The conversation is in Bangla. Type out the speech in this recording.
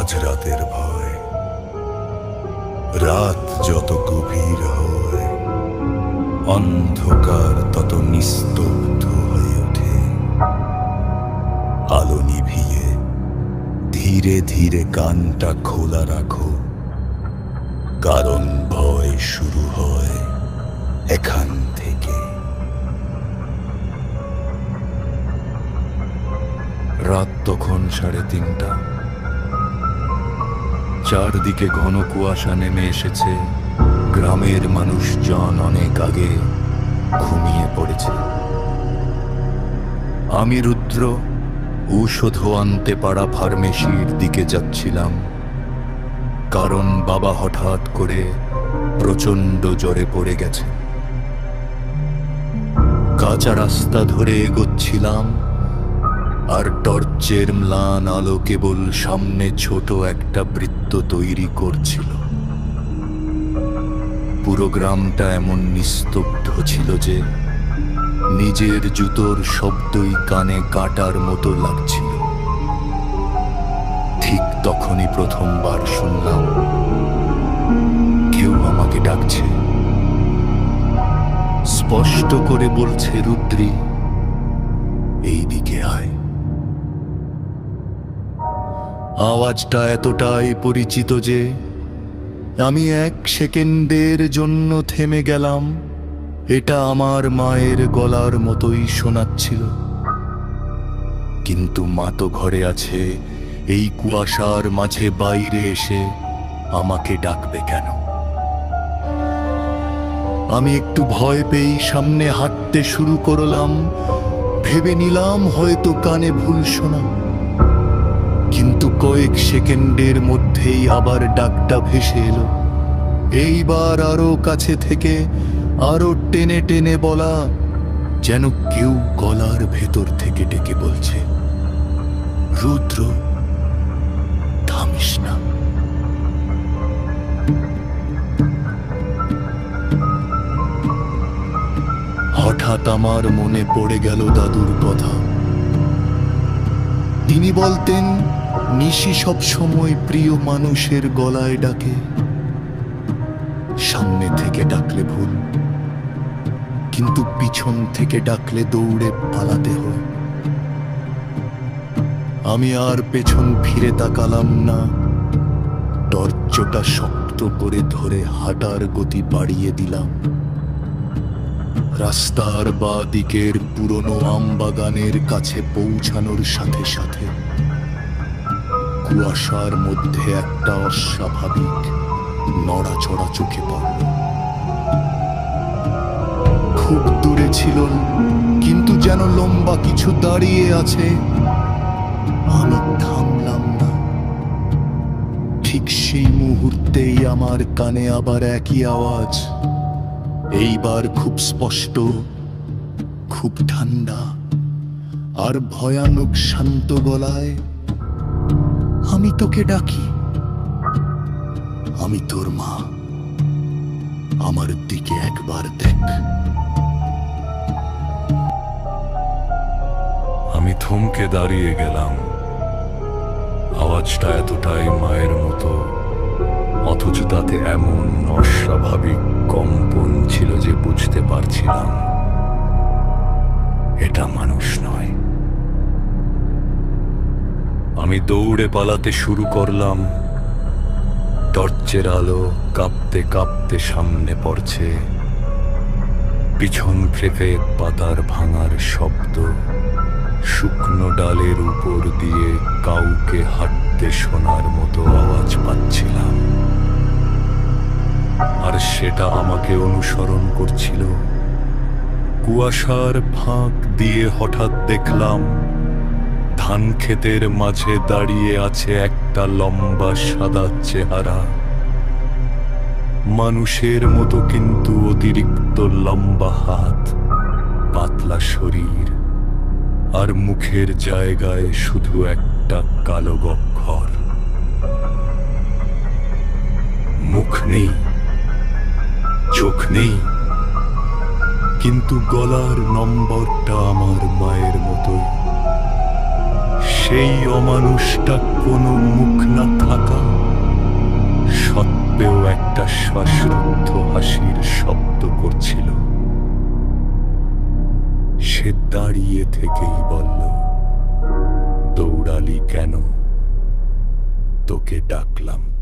মাঝরাতের ভয়, রাত যত গভীর হয় অন্ধকার তত নিস্তব্ধ হয়ে ওঠে। আলো নিভিয়ে ধীরে ধীরে কানটা খোলা রাখো, কারণ ভয় শুরু হয় এখান থেকে। রাত তখন 3:30। চারদিকে ঘন কুয়াশা নেমে এসেছে। গ্রামের মানুষজন অনেক আগে ঘুমিয়ে পড়েছে। আমি রুদ্র ঔষধ আনতে পাড়া ফার্মেসির দিকে যাচ্ছিলাম, কারণ বাবা হঠাৎ করে প্রচন্ড জ্বরে পড়ে গেছে। কাঁচা রাস্তা ধরে এগোচ্ছিলাম, আর টর্চের ম্লান আলো কেবল সামনে ছোট একটা বৃত্ত তৈরি করছিল। পুরো গ্রামটা এমন নিস্তব্ধ ছিল যে নিজের জুতোর শব্দই কানে কাটার মতো লাগছিল। ঠিক তখনই প্রথমবার শুনলাম কেউ আমাকে ডাকছে, স্পষ্ট করে বলছে, রুদ্রী, এইদিকে আয়। আওয়াজটা এতটাই পরিচিত যে আমি 1 সেকেন্ডের জন্য থেমে গেলাম। এটা আমার মায়ের গলার মতোই শোনাচ্ছিল। কিন্তু মা তো ঘরে আছে, এই কুয়াশার মাঝে বাইরে এসে আমাকে ডাকবে কেন? আমি একটু ভয় পেয়ে সামনে হাঁটতে শুরু করলাম, ভেবে নিলাম হয়তো কানে ভুল শোনা। কিন্তু কয়েক সেকেন্ডের মধ্যেই আবার ডাকটা ভেসে এলো, এইবার আরো কাছে থেকে, আরো টেনে টেনে বলা, যেন কেউ গলার ভেতর থেকে ডেকে বলছে, রুদ্র, থামিস না। হঠাৎ আমার মনে পড়ে গেল দাদুর কথা। তিনি বলতেন, নিশি সব সময় প্রিয় মানুষের গলায় ডাকে। সামনে থেকে ডাকলে ভুল, কিন্তু পিছন থেকে ডাকলে দৌড়ে পালাতে হয়। আমি আর পেছন ফিরে তাকালাম না, টর্চটা শক্ত করে ধরে হাঁটার গতি বাড়িয়ে দিলাম। রাস্তার বাঁ দিকের পুরনো আমবাগানের কাছে পৌঁছানোর সাথে সাথে কুয়াশার মধ্যে একটা অস্বাভাবিক নড়াচড়া চোখে পড়ল। খুব দূরে ছিল, কিন্তু যেন লম্বা কিছু দাঁড়িয়ে আছে। আমি থামলাম না। ঠিক সেই মুহূর্তেই আমার কানে আবার একই আওয়াজ, এইবার খুব স্পষ্ট, খুব ঠান্ডা আর ভয়ানক শান্ত গলায়, আমি তোকে ডাকি, আমি তোর মা, আমার দিকে একবার দেখ। আমি থমকে দাঁড়িয়ে গেলাম। আওয়াজটা এতটাই মায়ের মতো, অথচ তাতে এমন অস্বাভাবিক কম্পন ছিল যে বুঝতে পারছিলাম এটা মানুষ নয়। আমি দৌড়ে পালাতে শুরু করলাম। টর্চের আলো কাঁপতে কাঁপতে সামনে পড়ছে, পিছন ফেঁপে পাতার ভাঙার শব্দ, শুকনো ডালের উপর দিয়ে কাউকে হাঁটতে শোনার মতো আওয়াজ পাচ্ছিলাম। আর সেটা আমাকে অনুসরণ করছিল। কুয়াশার ফাঁক দিয়ে হঠাৎ দেখলাম ধান ক্ষেতের মাঝে দাঁড়িয়ে আছে একটা লম্বা সাদা চেহারা, মানুষের মতো কিন্তু অতিরিক্ত লম্বা হাত, পাতলা শরীর, আর মুখের জায়গায় শুধু একটা কালো গহ্বর। মুখ নেই, চোখ নেই, কিন্তু গলার নম্বরটা আমার মায়ের মতোই। সে সেই অমানুষটা কোনো মুখ না থাকা সত্ত্বেও একটা শ্বাসরুদ্ধ হাসির শব্দ করছিল। সে দাঁড়িয়ে থেকেই বলল, দৌড়ালি কেন? তোকে ডাকলাম।